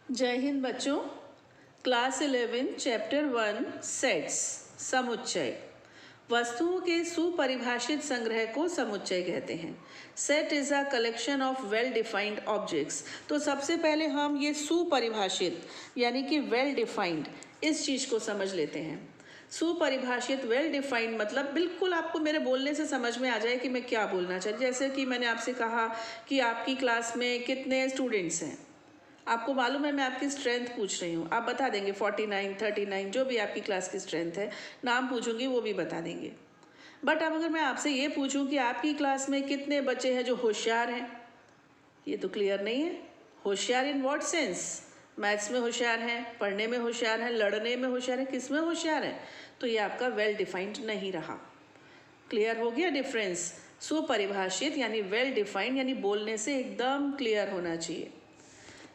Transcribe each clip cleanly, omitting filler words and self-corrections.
जय हिंद बच्चों। Class 11 chapter 1 sets समुच्चय। वस्तुओं के सुपरिभाषित संग्रह को समुच्चय कहते हैं। Set is a collection of well defined objects. तो सबसे पहले हम ये सुपरिभाषित यानी कि वेल डिफाइंड इस चीज़ को समझ लेते हैं। सुपरिभाषित वेल डिफाइंड मतलब बिल्कुल आपको मेरे बोलने से समझ में आ जाए कि मैं क्या बोलना चाहती। जैसे कि मैंने आपसे कहा कि आपकी क्लास में कितने स्टूडेंट्स हैं, आपको मालूम है मैं आपकी स्ट्रेंथ पूछ रही हूँ, आप बता देंगे 49, 39 जो भी आपकी क्लास की स्ट्रेंथ है। नाम पूछूंगी वो भी बता देंगे। बट अब अगर मैं आपसे ये पूछूं कि आपकी क्लास में कितने बच्चे हैं जो होशियार हैं, ये तो क्लियर नहीं है। होशियार इन व्हाट सेंस? मैथ्स में होशियार हैं, पढ़ने में होशियार हैं, लड़ने में होशियार है, किस में होशियार है? तो ये आपका वेल डिफाइंड नहीं रहा। क्लियर हो गया डिफरेंस? सुपरिभाषित यानी वेल डिफाइंड यानी बोलने से एकदम क्लियर होना चाहिए।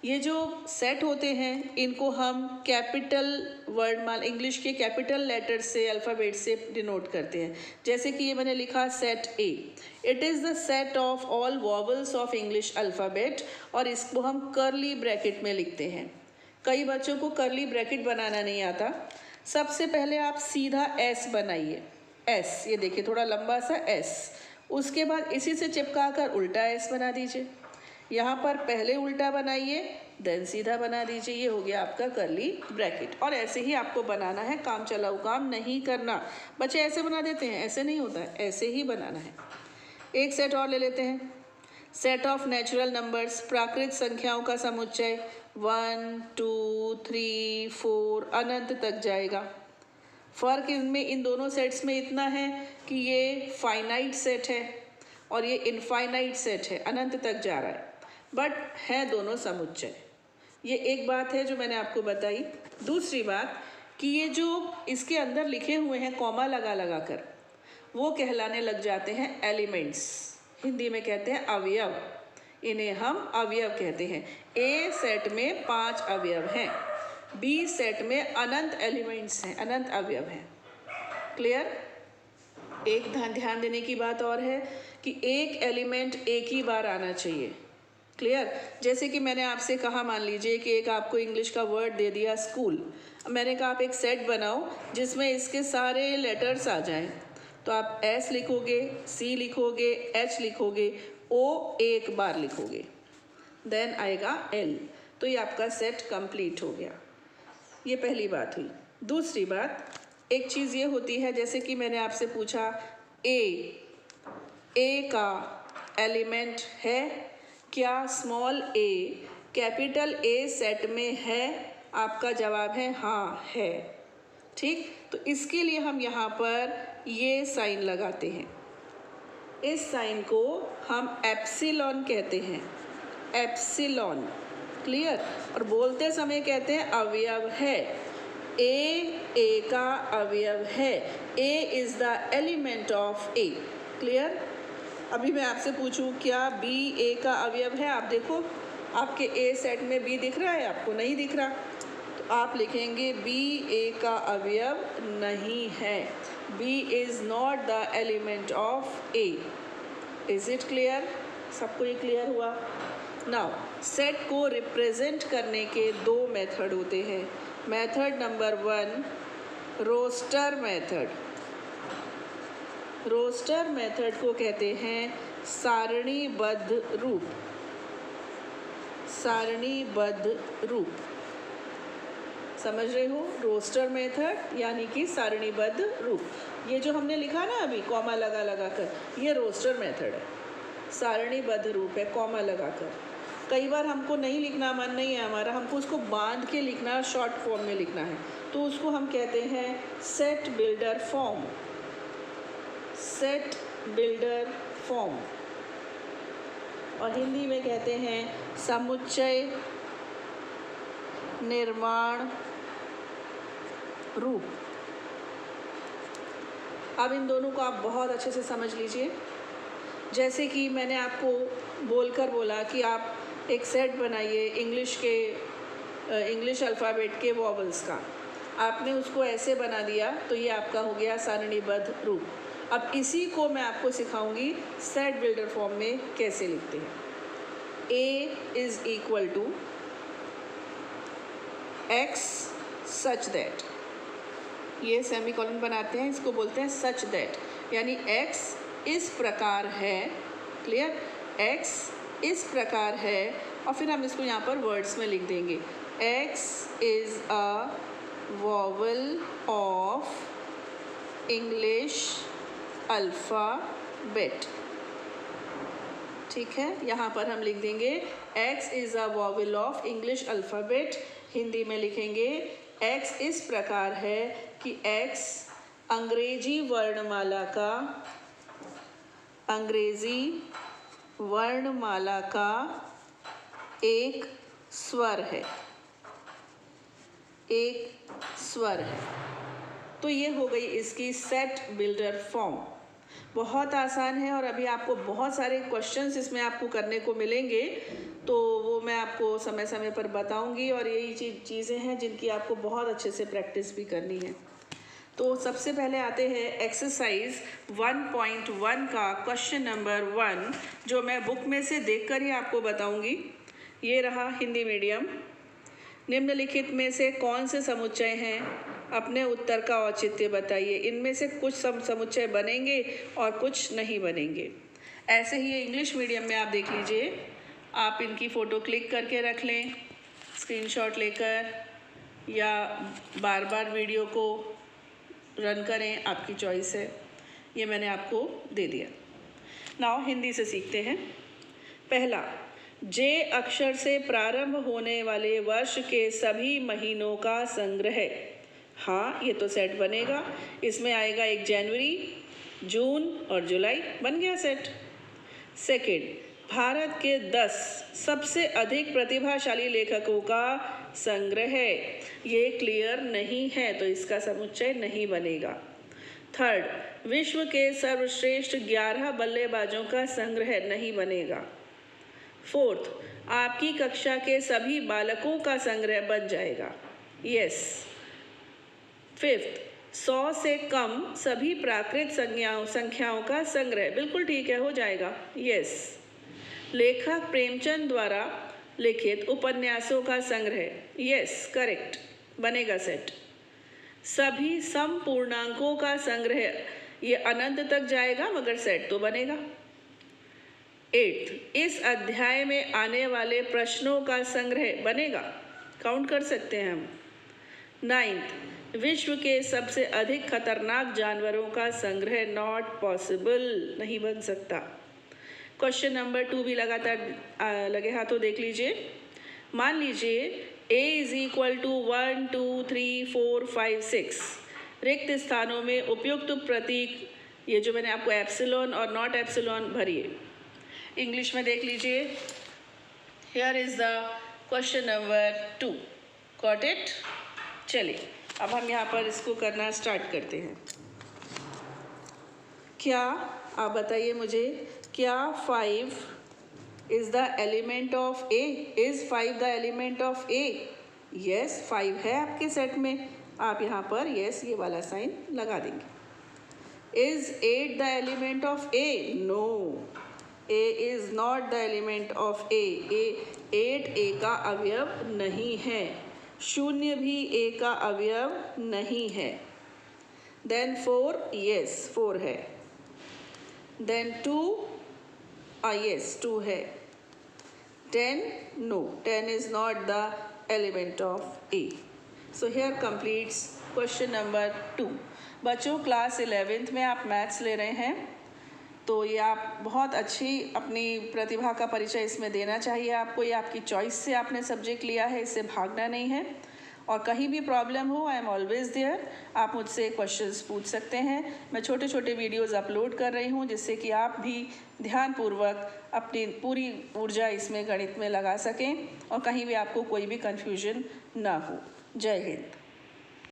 ये जो सेट होते हैं इनको हम कैपिटल वर्डमाला इंग्लिश के कैपिटल लेटर से अल्फ़ाबेट से डिनोट करते हैं। जैसे कि ये मैंने लिखा set A, it is the set of all vowels of English alphabet, और इसको हम कर्ली ब्रैकेट में लिखते हैं। कई बच्चों को कर्ली ब्रैकेट बनाना नहीं आता। सबसे पहले आप सीधा एस बनाइए, एस, ये देखिए थोड़ा लंबा सा एस। उसके बाद इसी से चिपका कर उल्टा एस बना दीजिए। यहाँ पर पहले उल्टा बनाइए देन सीधा बना दीजिए, ये हो गया आपका कर्ली ब्रैकेट। और ऐसे ही आपको बनाना है, काम चलाऊ काम नहीं करना। बच्चे ऐसे बना देते हैं, ऐसे नहीं होता है, ऐसे ही बनाना है। एक सेट और ले लेते हैं, सेट ऑफ नेचुरल नंबर्स, प्राकृत संख्याओं का समुच्चय। 1, 2, 3, 4 अनंत तक जाएगा। फ़र्क इनमें इन दोनों सेट्स में इतना है कि ये फाइनाइट सेट है और ये इनफाइनाइट सेट है, अनंत तक जा रहा है, बट है दोनों समुच्चय। ये एक बात है जो मैंने आपको बताई। दूसरी बात कि ये जो इसके अंदर लिखे हुए हैं कॉमा लगा लगा कर, वो कहलाने लग जाते हैं एलिमेंट्स। हिंदी में कहते हैं अवयव, इन्हें हम अवयव कहते हैं। ए सेट में 5 अवयव हैं, बी सेट में अनंत एलिमेंट्स हैं, अनंत अवयव हैं। क्लियर? एक ध्यान देने की बात और है कि एक एलिमेंट एक ही बार आना चाहिए। क्लियर? जैसे कि मैंने आपसे कहा, मान लीजिए कि एक आपको इंग्लिश का वर्ड दे दिया स्कूल, मैंने कहा आप एक सेट बनाओ जिसमें इसके सारे लेटर्स आ जाएं। तो आप एस लिखोगे, सी लिखोगे, एच लिखोगे, ओ एक बार लिखोगे, देन आएगा एल, तो ये आपका सेट कंप्लीट हो गया। ये पहली बात हुई। दूसरी बात, एक चीज़ ये होती है, जैसे कि मैंने आपसे पूछा ए का एलिमेंट है क्या? Small A capital A set में है? आपका जवाब है हाँ है। ठीक, तो इसके लिए हम यहाँ पर ये साइन लगाते हैं, इस साइन को हम एप्सिलॉन कहते हैं, एप्सिलॉन। क्लियर? और बोलते समय कहते हैं अवयव है, ए का अवयव है, A is the element of A. Clear? अभी मैं आपसे पूछूं क्या बी ए का अवयव है? आप देखो आपके ए सेट में बी दिख रहा है, आपको नहीं दिख रहा, तो आप लिखेंगे बी ए का अवयव नहीं है, B is not the element of A. Is it clear? सबको ये क्लियर हुआ? नाउ सेट को रिप्रेजेंट करने के 2 मेथड होते हैं। Method number 1, roster method. Roster method को कहते हैं सारणीबद्ध रूप, सारणीबद्ध रूप। समझ रहे हो? रोस्टर मेथड यानी कि सारणीबद्ध रूप। ये जो हमने लिखा ना अभी कॉमा लगा लगा कर, ये रोस्टर मेथड है, सारणीबद्ध रूप है कॉमा लगा कर। कई बार हमको नहीं लिखना, मन नहीं है हमारा, हमको उसको बांध के लिखना, शॉर्ट फॉर्म में लिखना है, तो उसको हम कहते हैं set builder form, set builder form. और हिंदी में कहते हैं समुच्चय निर्माण रूप। अब इन दोनों को आप बहुत अच्छे से समझ लीजिए। जैसे कि मैंने आपको बोलकर बोला कि आप एक सेट बनाइए इंग्लिश अल्फ़ाबेट के वॉवल्स का, आपने उसको ऐसे बना दिया तो ये आपका हो गया सारणीबद्ध रूप। अब इसी को मैं आपको सिखाऊंगी सेट बिल्डर फॉर्म में कैसे लिखते हैं। A is equal to X such that, ये सेमीकोलन बनाते हैं, इसको बोलते हैं सच दैट, यानी एक्स इस प्रकार है, क्लियर, एक्स इस प्रकार है, और फिर हम इसको यहाँ पर वर्ड्स में लिख देंगे, x is a vowel of English alphabet. ठीक है, यहाँ पर हम लिख देंगे x is a vowel of English alphabet. Hindi में लिखेंगे x इस प्रकार है कि x अंग्रेजी वर्णमाला का एक स्वर है, एक स्वर है। तो ये हो गई इसकी सेट बिल्डर फॉर्म। बहुत आसान है और अभी आपको बहुत सारे क्वेश्चंस इसमें आपको करने को मिलेंगे, तो वो मैं आपको समय समय पर बताऊंगी, और यही चीज़ें हैं जिनकी आपको बहुत अच्छे से प्रैक्टिस भी करनी है। तो सबसे पहले आते हैं एक्सरसाइज 1.1 का क्वेश्चन नंबर 1, जो मैं बुक में से देखकर ही आपको बताऊंगी। ये रहा हिंदी मीडियम। निम्नलिखित में से कौन से समुच्चय हैं? अपने उत्तर का औचित्य बताइए। इनमें से कुछ समुच्चय बनेंगे और कुछ नहीं बनेंगे। ऐसे ही इंग्लिश मीडियम में आप देख लीजिए, आप इनकी फ़ोटो क्लिक करके रख लें स्क्रीनशॉट लेकर, या बार बार वीडियो को रन करें, आपकी चॉइस है। ये मैंने आपको दे दिया। नाउ हिंदी से सीखते हैं। पहला, जे अक्षर से प्रारंभ होने वाले वर्ष के सभी महीनों का संग्रह। हाँ, ये तो सेट बनेगा। इसमें आएगा 1 जनवरी, जून और जुलाई, बन गया सेट। सेकंड, भारत के 10 सबसे अधिक प्रतिभाशाली लेखकों का संग्रह। ये क्लियर नहीं है, तो इसका समुच्चय नहीं बनेगा। थर्ड, विश्व के सर्वश्रेष्ठ 11 बल्लेबाजों का संग्रह नहीं बनेगा। फोर्थ, आपकी कक्षा के सभी बालकों का संग्रह बन जाएगा, यस। फिफ्थ, 100 से कम सभी प्राकृत संख्याओं का संग्रह, बिल्कुल ठीक है, हो जाएगा, यस। लेखक प्रेमचंद द्वारा लिखित उपन्यासों का संग्रह, यस, करेक्ट, बनेगा सेट। सभी समपूर्णांकों का संग्रह, ये अनंत तक जाएगा मगर सेट तो बनेगा। 8th, इस अध्याय में आने वाले प्रश्नों का संग्रह बनेगा, काउंट कर सकते हैं हम। 9th, विश्व के सबसे अधिक खतरनाक जानवरों का संग्रह, नॉट पॉसिबल, नहीं बन सकता। क्वेश्चन नंबर 2 भी लगातार लगे हाथों देख लीजिए। मान लीजिए a इज इक्वल टू 1 2 3 4 5 6, रिक्त स्थानों में उपयुक्त प्रतीक, ये जो मैंने आपको एप्सिलॉन और नॉट एप्सिलॉन भरिए। इंग्लिश में देख लीजिए, here is the question number 2, got it. चलिए अब हम यहाँ पर इसको करना स्टार्ट करते हैं। क्या, आप बताइए मुझे, क्या 5 is the element of A? Is 5 the element of A? Yes, 5 है आपके सेट में। आप यहाँ पर यस ये वाला साइन लगा देंगे। Is 8 the element of A? No, A is not the element of A. 8 A का अवयव नहीं है, 0 भी ए का अवयव नहीं है। देन 4, यस 4 है। देन 2, यस 2 है। 10, no, 10 is not the element of A. So here completes question number 2. बच्चों क्लास 11th में आप मैथ्स ले रहे हैं, तो ये आप बहुत अच्छी अपनी प्रतिभा का परिचय इसमें देना चाहिए आपको। ये आपकी चॉइस से आपने सब्जेक्ट लिया है, इससे भागना नहीं है। और कहीं भी प्रॉब्लम हो, आई एम ऑलवेज देयर, आप मुझसे क्वेश्चंस पूछ सकते हैं। मैं छोटे छोटे वीडियोस अपलोड कर रही हूँ, जिससे कि आप भी ध्यानपूर्वक अपनी पूरी ऊर्जा इसमें गणित में लगा सकें और कहीं भी आपको कोई भी कन्फ्यूजन ना हो। जय हिंद।